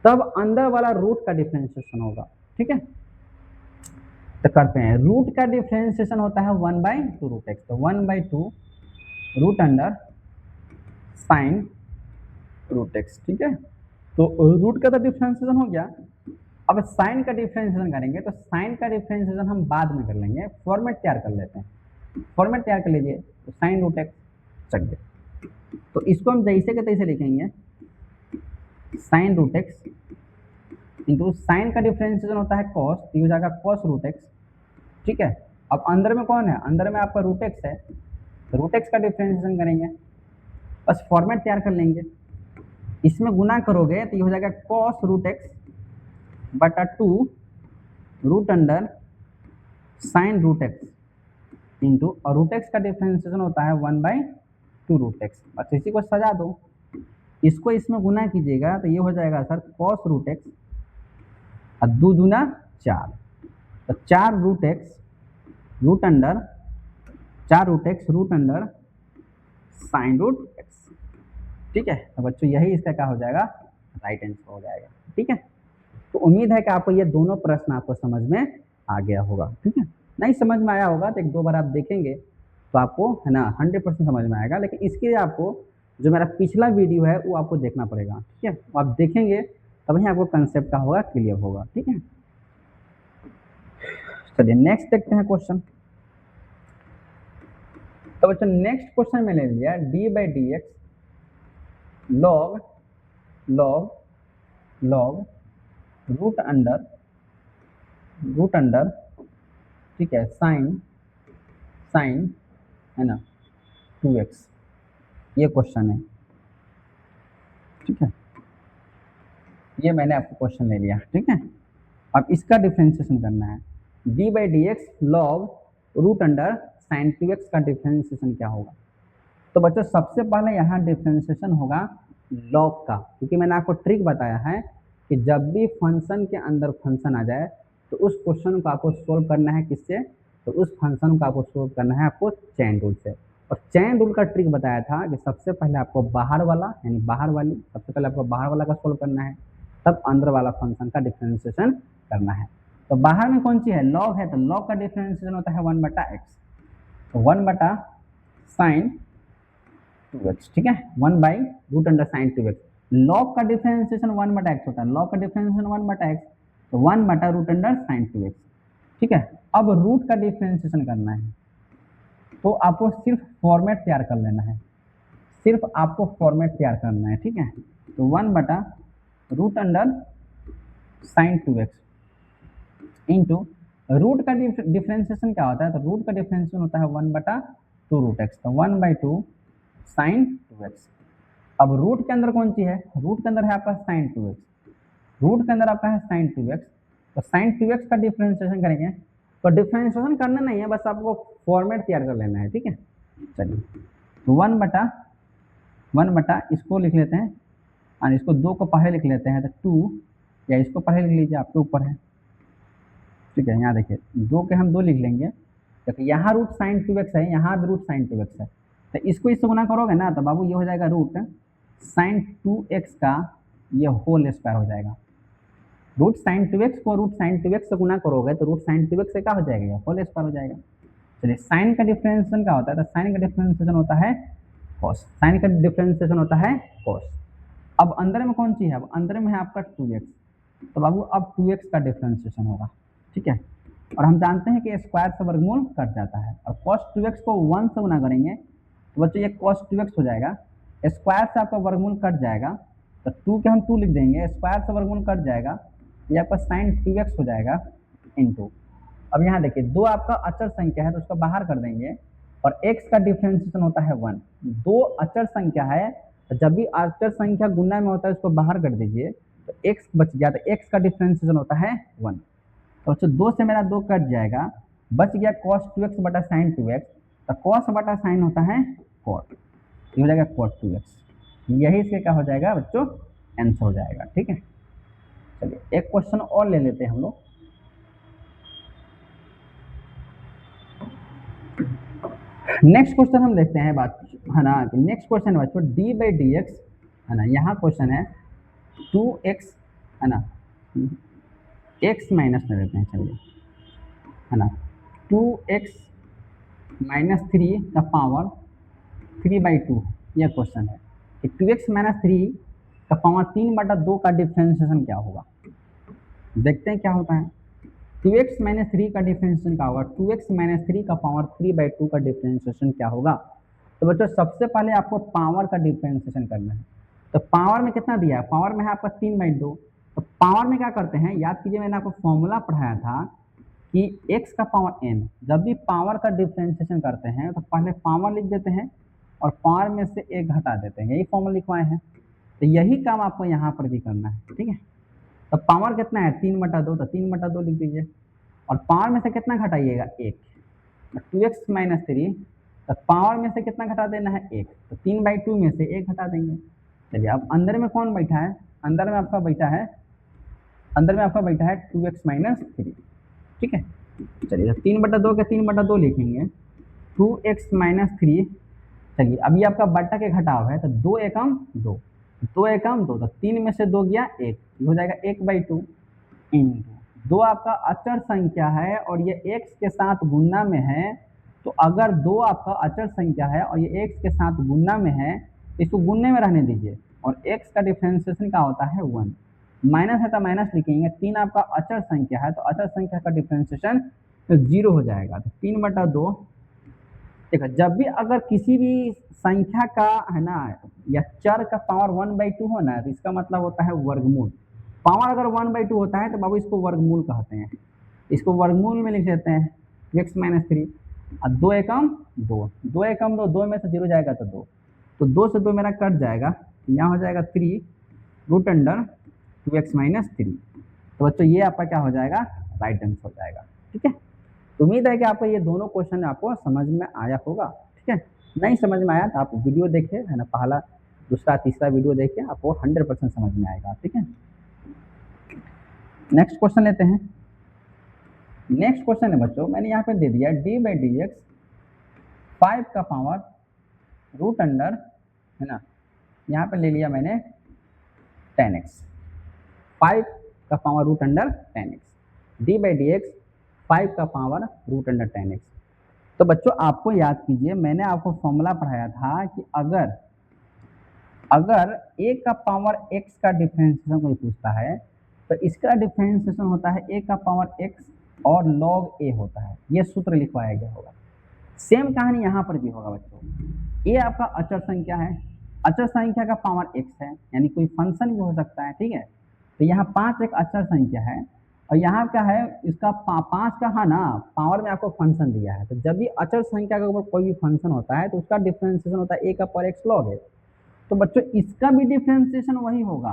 तब अंदर वाला रूट का डिफ्रेंशिएशन होगा। ठीक है, तो करते हैं। रूट का डिफ्रेंशिएशन होता है 1/2 रूट एक्स। तो 1/2 root under sine root x. ठीक है, तो रूट का तो डिफ्रेंशिएशन हो गया। अब साइन का डिफ्रेंशिएशन करेंगे, तो साइन का डिफ्रेंशिएशन हम बाद में कर लेंगे, फॉर्मेट तैयार कर लेते हैं। फॉर्मेट तैयार कर लीजिए, तो साइन रूट एक्स। चलिए, तो इसको हम जैसे के तैसे लिखेंगे sine root x into sine का डिफ्रेंशिएशन होता है कॉस, तो ये हो जाएगा कॉस रूट एक्स। ठीक है, अब अंदर में कौन है? अंदर में आपका रूट एक्स है, तो रूट एक्स का डिफ्रेंशिएशन करेंगे, बस फॉर्मेट तैयार कर लेंगे। इसमें गुना करोगे तो ये हो जाएगा कॉस रूट एक्स बटा 2 root under sine root x into, और रूट एक्स का डिफ्रेंशिएशन होता है 1/2 रूट एक्स। बस इसी को सजा दो, इसको इसमें गुना कीजिएगा तो ये हो जाएगा सर कॉस रूट एक्स और 2 दूना 4, तो 4 root x root under 4 root x root under sine root x. ठीक है, तो बच्चों यही इसका क्या हो जाएगा? राइट आंसर हो जाएगा। ठीक है, तो उम्मीद है कि आपको ये दोनों प्रश्न आपको समझ में आ गया होगा। ठीक है, नहीं समझ में आया होगा तो एक दो बार आप देखेंगे तो आपको है ना 100% समझ में आएगा। लेकिन इसके लिए आपको जो मेरा पिछला वीडियो है वो आपको देखना पड़ेगा, ठीक है। वो आप देखेंगे तभी आपको कंसेप्ट का होगा क्लियर होगा, ठीक है। चलिए नेक्स्ट देखते हैं क्वेश्चन। तो बच्चों नेक्स्ट क्वेश्चन मैंने लिया d by d x log log log root under ठीक है साइन साइन है ना 2x, ये क्वेश्चन है, ठीक है। ये मैंने आपको क्वेश्चन ले लिया, ठीक है। अब इसका डिफ्रेंशिएशन करना है। D by d x log root under sine 2x का डिफ्रेंशिएशन क्या होगा। तो बच्चों सबसे पहले यहाँ डिफ्रेंशिएशन होगा लॉग का, क्योंकि मैंने आपको ट्रिक बताया है कि जब भी फंक्शन के अंदर फंक्शन आ जाए तो उस क्वेश्चन को आपको सोल्व करना है किससे, तो उस फंक्शन को आपको सोल्व करना है आपको चेन रूल से। और चेन रूल का ट्रिक बताया था कि सबसे पहले आपको बाहर वाला यानी बाहर वाली सबसे पहले आपको बाहर वाला का सोल्व करना है, तब अंदर वाला फंक्शन का डिफ्रेंशिएशन करना है। तो बाहर में कौन सी है, लॉग है, तो लॉग का डिफ्रेंशिएशन होता है 1/x, तो 1/sin 2x, ठीक है, 1/√sin 2x। लॉग का डिफ्रेंशिएशन 1/x होता है, लॉग का डिफ्रेंशिएशन 1/x, तो 1/√sin 2x, ठीक है। अब रूट का डिफ्रेंशिएशन करना है तो आपको सिर्फ फॉर्मेट तैयार कर लेना है, सिर्फ आपको फॉर्मेट तैयार करना है, ठीक है। तो 1/√sin 2x इंटू रूट का डिफ्रेंशिएशन क्या होता है, तो रूट का डिफ्रेंशिएशन होता है 1/2√x, तो 1/2sin 2x। अब रूट के अंदर कौन सी है, रूट के अंदर है आपका sin 2x, रूट के अंदर आपका है sin 2x, तो sin 2x का डिफ्रेंशिएशन करेंगे, तो डिफ्रेंशिएशन करना नहीं है, बस आपको फॉर्मेट तैयार कर लेना है, ठीक है। चलिए तो 1/1 इसको लिख लेते हैं और इसको 2 को पहले लिख लेते हैं, तो 2 या इसको पहले लिख लीजिए, आपके ऊपर है, ठीक है। यहाँ देखिए 2 के हम 2 लिख लेंगे, तो यहाँ रूट sin 2x है, यहाँ भी रूट sin 2x है, तो इसको इससे गुना करोगे ना तो बाबू ये हो जाएगा रूट sin 2x का ये होल स्क्वायर हो जाएगा। रूट sin 2x को रूट sin 2x से गुना करोगे तो रूट sin 2x से क्या हो जाएगा, ये होल स्क्वायर हो जाएगा। चलिए साइन का डिफरेंशिएशन क्या होता है, तो साइन का डिफरेंशिएशन होता है cos, साइन का डिफरेंशिएशन होता है cos। अब अंदर में कौन सी है, अब अंदर में है आपका 2x, तो बाबू अब 2x का डिफरेंशिएशन होगा, ठीक है। और हम जानते हैं कि स्क्वायर से वर्गमूल कट जाता है, और cos 2x को 1 से गुना करेंगे तो बच्चों ये cos 2x हो जाएगा, स्क्वायर से आपका वर्गमूल कट जाएगा, तो 2 के हम 2 लिख देंगे, स्क्वायर से वर्गमूल कट जाएगा, ये आपका sin 2x हो जाएगा इंटू। अब यहाँ देखिए 2 आपका अचर संख्या है तो उसको बाहर कर देंगे, और x का डिफरेंशिएशन होता है 1। 2 अचर संख्या है तो जब भी अचर संख्या गुना में होता है उसको बाहर कर दीजिए, तो x बच गया, तो x का डिफरेंशिएशन होता है 1। तो बच्चों 2 से मेरा 2 कट जाएगा, बच गया cos 2x बटा sin 2x, तो cos बटा sin होता है cot, ये हो जाएगा cot 2x। यही इसके क्या हो जाएगा बच्चों, आंसर हो जाएगा, ठीक है। चलिए एक क्वेश्चन और ले लेते हैं हम लोग। नेक्स्ट क्वेश्चन हम देखते हैं बात है ना, नेक्स्ट क्वेश्चन है बच्चों डी बाई डी एक्स है ना, यहाँ क्वेश्चन है 2x है ना, x माइनस ले लेते हैं, चलिए है ना, 2x माइनस 3 का पावर 3/2, यह क्वेश्चन है कि 2x माइनस 3 का पावर 3/2 का डिफ्रेंशिएशन क्या होगा। देखते हैं क्या होता है। 2x माइनस 3 का डिफ्रेंशिएशन क्या होगा, 2x माइनस 3 का पावर 3/2 का डिफ्रेंशिएशन क्या होगा। तो बच्चों सबसे पहले आपको पावर का डिफ्रेंशिएशन करना है, तो पावर में कितना दिया है, पावर में है आपका 3/2, तो पावर में क्या करते हैं, याद कीजिए मैंने आपको फॉर्मूला पढ़ाया था कि x का पावर n, जब भी पावर का डिफ्रेंशिएशन करते हैं तो पहले पावर लिख देते हैं और पावर में से 1 घटा देते हैं, यही फॉर्मूला लिखवाए हैं। तो यही काम आपको यहाँ पर भी करना है, ठीक है। तो पावर कितना है 3/2, तो 3/2 लिख दीजिए, और पावर में से कितना घटाइएगा 1, तो 2x माइनस 3, तो पावर में से कितना घटा देना है 1, तो 3/2 में से 1 घटा देंगे। चलिए अब अंदर में कौन बैठा है, अंदर में आपका बैठा है, अंदर में आपका बैठा है 2x माइनस 3, ठीक है। चलिए 3/2 के 3/2 लिखेंगे, 2x माइनस 3। चलिए अभी आपका बट्टा के घटाव है, तो 2 एकम 2, 2 एकम 2, तो 3 में से 2 गया 1, ये हो जाएगा 1/2 इंटू 2 आपका अचर संख्या है और ये x के साथ गुना में है, तो अगर दो आपका अचर संख्या है और ये x के साथ गुणा में है, इसको गुणने में रहने दीजिए, और x का डिफरेंशिएशन क्या होता है 1, माइनस है तो माइनस लिखेंगे, 3 आपका अचर संख्या है तो अचर संख्या का डिफरेंशिएशन तो 0 हो जाएगा, तो 3/2। देखो जब भी अगर किसी भी संख्या का है ना या चर का पावर 1/2 हो ना, तो इसका मतलब होता है वर्गमूल। पावर अगर 1/2 होता है तो बाबू इसको वर्गमूल कहते हैं, इसको वर्गमूल में लिख देते हैं x - 3, और 2 एकम 2, 2 एकम 2, 2 में से 0 जाएगा तो 2, तो 2 से 2 मेरा कट जाएगा, यहाँ हो जाएगा 3√2x - 3। तो बच्चों ये आपका क्या हो जाएगा, राइट आंसर हो जाएगा। ठीक है, तो उम्मीद है कि आपको ये दोनों क्वेश्चन आपको समझ में आया होगा। ठीक है, नहीं समझ में आया तो आप वीडियो देखिए, है ना, पहला दूसरा तीसरा वीडियो देखिए, आपको 100% समझ में आएगा। ठीक है, नेक्स्ट क्वेश्चन लेते हैं। नेक्स्ट क्वेश्चन है बच्चों, मैंने यहाँ पे दे दिया d/dx 5 का पावर रूट अंडर, है ना, यहाँ पे ले लिया मैंने 10x, 5 का power root under 10x, d/dx 5 का पावर रूट अंडर 10x। तो बच्चों आपको याद कीजिए, मैंने आपको फॉर्मूला पढ़ाया था कि अगर a का पावर x का डिफरेंशिएशन कोई पूछता है तो इसका डिफरेंशिएशन होता है a का पावर x और log a होता है, ये सूत्र लिखवाया गया होगा। सेम कहानी यहाँ पर भी होगा बच्चों, a आपका अचर संख्या है, अचर संख्या का पावर x है, यानी कोई फंक्शन भी हो सकता है। ठीक है, तो यहाँ 5 एक अचर संख्या है और यहाँ क्या है, इसका 5 का है ना पावर में आपको फंक्शन दिया है, तो जब भी अचर संख्या के ऊपर कोई भी फंक्शन होता है तो उसका डिफरेंशिएशन होता है a का पावर x log a। तो बच्चों इसका भी डिफरेंशिएशन वही होगा,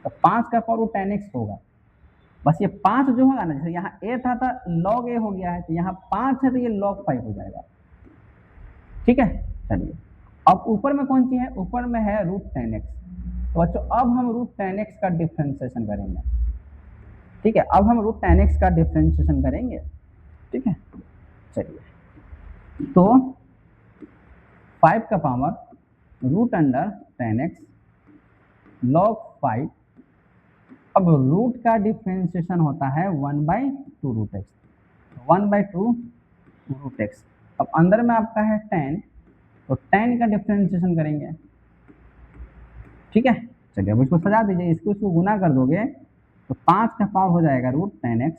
तो 5 का पावर 10x होगा, बस ये 5 जो होगा ना, जैसे यहाँ a था log a हो गया है, तो यहाँ 5 है तो ये log 5 हो जाएगा। ठीक है, चलिए अब ऊपर में कौन सी है, ऊपर में है √10x। तो बच्चों अब हम √10x का डिफरेंशिएशन करेंगे। ठीक है, अब हम √10x का डिफरेंशिएशन करेंगे। ठीक है, चलिए तो 5 का power root under 10x log 5, अब रूट का डिफरेंशिएशन होता है 1/2 √x, 1/2 √x। अब अंदर में आपका है 10, तो 10 का डिफरेंशिएशन करेंगे। ठीक है, चलिए अब इसको सजा दीजिए, इसको गुना कर दोगे तो 5 का पावर हो जाएगा √10x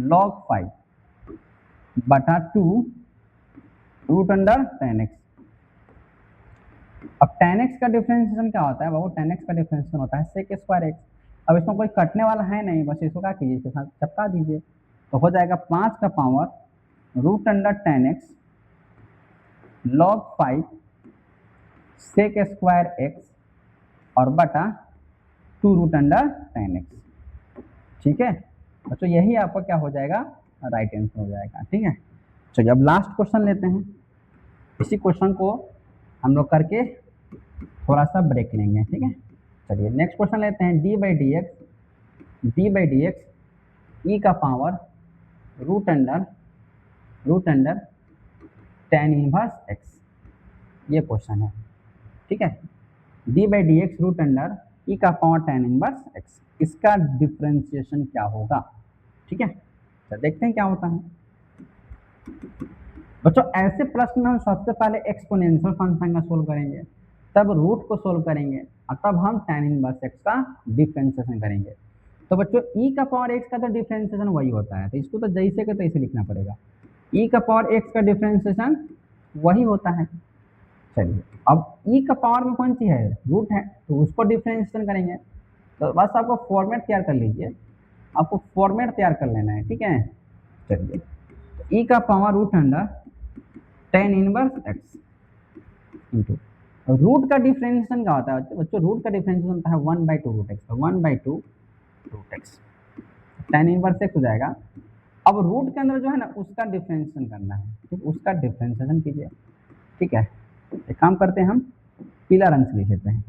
log 5/2 root under 10x। अब 10x का डिफरेंशिएशन क्या होता है बाबू, 10x का डिफरेंशिएशन होता है sec²x। अब इसमें कोई कटने वाला है नहीं, बस इसको क्या कीजिए, इसके साथ चिपका दीजिए, तो हो जाएगा 5 का power root under 10x log 5 sec² और बटा 2 रूट अंडर 10x। ठीक है, तो यही आपका क्या हो जाएगा, राइट आंसर हो जाएगा। ठीक है, चलिए अब लास्ट क्वेश्चन लेते हैं। इसी क्वेश्चन को हम लोग करके थोड़ा सा ब्रेक लेंगे। ठीक है, चलिए नेक्स्ट क्वेश्चन लेते हैं, d/dx e का power root under tan inverse x, ये क्वेश्चन है। ठीक है, d/dx रूट अंडर e का पावर tan इनवर्स x, इसका डिफरेंशिएशन क्या होगा। ठीक है, तो देखते हैं क्या होता है बच्चों। ऐसे प्रश्न में हम सबसे पहले एक्सपोनेंशियल फंक्शन का सोल्व करेंगे, तब रूट को सोल्व करेंगे और तब हम tan इनवर्स x का डिफरेंशिएशन करेंगे। तो बच्चों e का पावर x का तो डिफरेंशिएशन वही होता है, तो इसको तो जैसे के तैसे लिखना पड़ेगा, e का पावर x का डिफरेंशिएशन वही होता है। चलिए अब e का पावर में कौन सी है, रूट है, तो उसको डिफरेंशिएशन करेंगे। तो बस आपको फॉर्मेट तैयार कर लीजिए, आपको फॉर्मेट तैयार कर लेना है। ठीक है, चलिए e का power root under tan inverse x into root का डिफरेंशिएशन क्या होता है बच्चों, रूट का डिफरेंशिएशन होता है 1/2 √x, तो 1/2 √x tan इनवर्स x हो जाएगा। अब रूट के अंदर जो है ना उसका डिफरेंशिएशन करना है, ठीक, उसका डिफरेंशिएशन कीजिए। ठीक है, एक काम करते हैं, हम पीला रंग से लिख लेते हैं,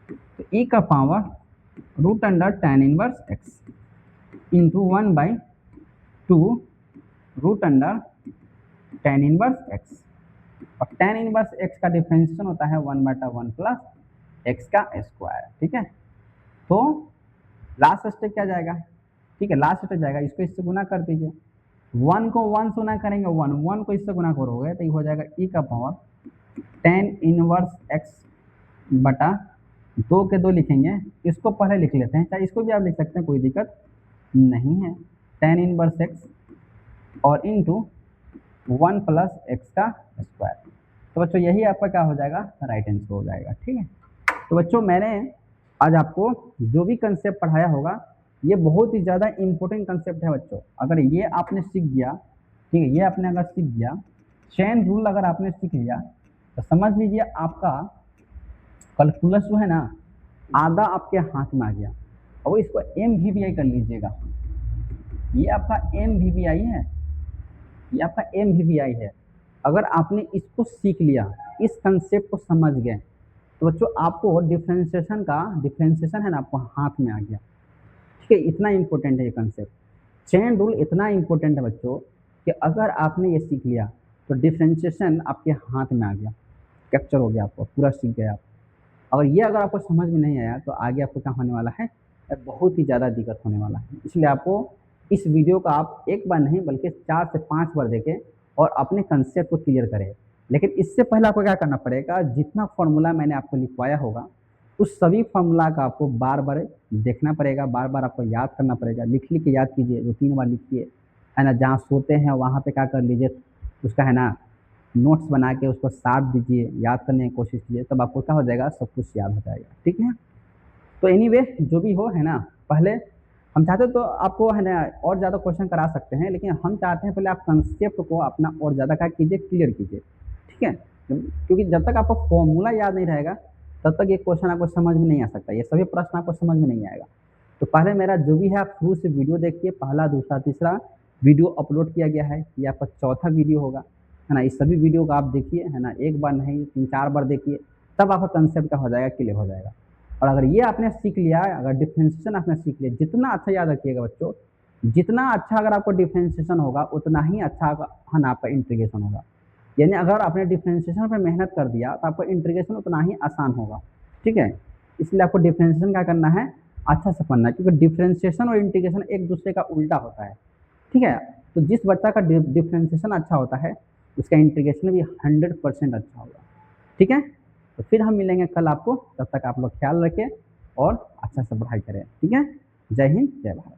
तो e का power root under tan inverse x into 1/2 root under tan inverse x, और tan इनवर्स x का डिफरेंशिएशन होता है 1/1 प्लस x का स्क्वायर। ठीक है, तो लास्ट स्टेप क्या जाएगा, ठीक है, लास्ट स्टेप जाएगा, इसको इससे गुना कर दीजिए, 1 को 1 से गुना करेंगे 1, 1 को इससे गुना करोगे तो ये हो जाएगा e का पावर tan इनवर्स x बटा 2 के 2 लिखेंगे। इसको पहले लिख लेते हैं, चाहे इसको भी आप लिख सकते हैं, कोई दिक्कत नहीं है। tan इनवर्स x और इंटू 1 प्लस एक्स का स्क्वायर। तो बच्चों यही आपका क्या हो जाएगा, राइट आंसर हो जाएगा। ठीक है, तो बच्चों मैंने आज आपको जो भी कंसेप्ट पढ़ाया होगा ये बहुत ही ज़्यादा इम्पोर्टेंट कंसेप्ट है बच्चों। अगर ये आपने सीख गया, ठीक है, ये आपने अगर सीख गया, चेन रूल अगर आपने सीख लिया तो समझ लीजिए आपका कैलकुलस जो है ना आधा आपके हाथ में आ गया। और इसको MVBI कर लीजिएगा, ये आपका MVBI है, ये आपका MVBI है। अगर आपने इसको सीख लिया, इस कंसेप्ट को समझ गए, तो बच्चों आपको डिफरेंशिएशन है ना आपको हाथ में आ गया। ठीक है, इतना इम्पोर्टेंट है ये कंसेप्ट। चेन रूल इतना इम्पोर्टेंट है बच्चों कि अगर आपने ये सीख लिया तो डिफरेंशिएशन आपके हाथ में आ गया, कैप्चर हो गया, आपको पूरा सीख गया आप। अगर आपको समझ में नहीं आया तो आगे आपको क्या होने वाला है, बहुत ही ज़्यादा दिक्कत होने वाला है। इसलिए आपको इस वीडियो का आप एक बार नहीं बल्कि 4 से 5 बार देखें और अपने कंसेप्ट को क्लियर करें। लेकिन इससे पहले आपको क्या करना पड़ेगा, जितना फॉर्मूला मैंने आपको लिखवाया होगा उस सभी फॉर्मूला का आपको बार बार देखना पड़ेगा, बार बार आपको याद करना पड़ेगा। लिख के याद कीजिए, 2-3 बार लिखिए, है ना। जहाँ सोते हैं वहाँ पे क्या कर लीजिए, उसका है ना नोट्स बना के उसको साथ दीजिए, याद करने की कोशिश कीजिए, तब आपको क्या हो जाएगा, सब कुछ याद हो जाएगा। ठीक है, तो एनीवे जो भी हो, है ना, पहले हम चाहते तो आपको है ना और ज़्यादा क्वेश्चन करा सकते हैं, लेकिन हम चाहते हैं पहले आप कंसेप्ट को अपना और ज़्यादा क्या कीजिए, क्लियर कीजिए। ठीक है, क्योंकि जब तक आपको फॉर्मूला याद नहीं रहेगा तब तक ये क्वेश्चन आपको समझ में नहीं आ सकता, ये सभी प्रश्न आपको समझ में नहीं आएगा। तो पहले मेरा जो भी है आप शुरू से वीडियो देखिए, पहला, दूसरा, तीसरा वीडियो अपलोड किया गया है, ये आपका चौथा वीडियो होगा, है ना। इस सभी वीडियो को आप देखिए, है ना, एक बार नहीं 3-4 बार देखिए, तब आपका कंसेप्ट क्या हो जाएगा, क्लियर हो जाएगा। और अगर ये आपने सीख लिया, अगर डिफरेंशिएशन आपने सीख लिया, जितना अच्छा याद रखिएगा बच्चों, जितना अच्छा अगर आपको डिफरेंशिएशन होगा उतना ही अच्छा है ना आपका इंटीग्रेशन होगा। यानी अगर आपने डिफरेंशिएशन पर मेहनत कर दिया तो आपका इंटीग्रेशन उतना ही आसान होगा। ठीक है, इसलिए आपको डिफरेंशिएशन क्या करना है, अच्छा से पढ़ना है, क्योंकि डिफरेंशिएशन और इंटीग्रेशन एक दूसरे का उल्टा होता है। ठीक है, तो जिस बच्चा का डिफरेंशिएशन अच्छा होता है उसका इंटीग्रेशन भी 100% अच्छा होगा। ठीक है, तो फिर हम मिलेंगे कल आपको, तब तक आप लोग ख्याल रखें और अच्छा से पढ़ाई करें। ठीक है, जय हिंद, जय भारत।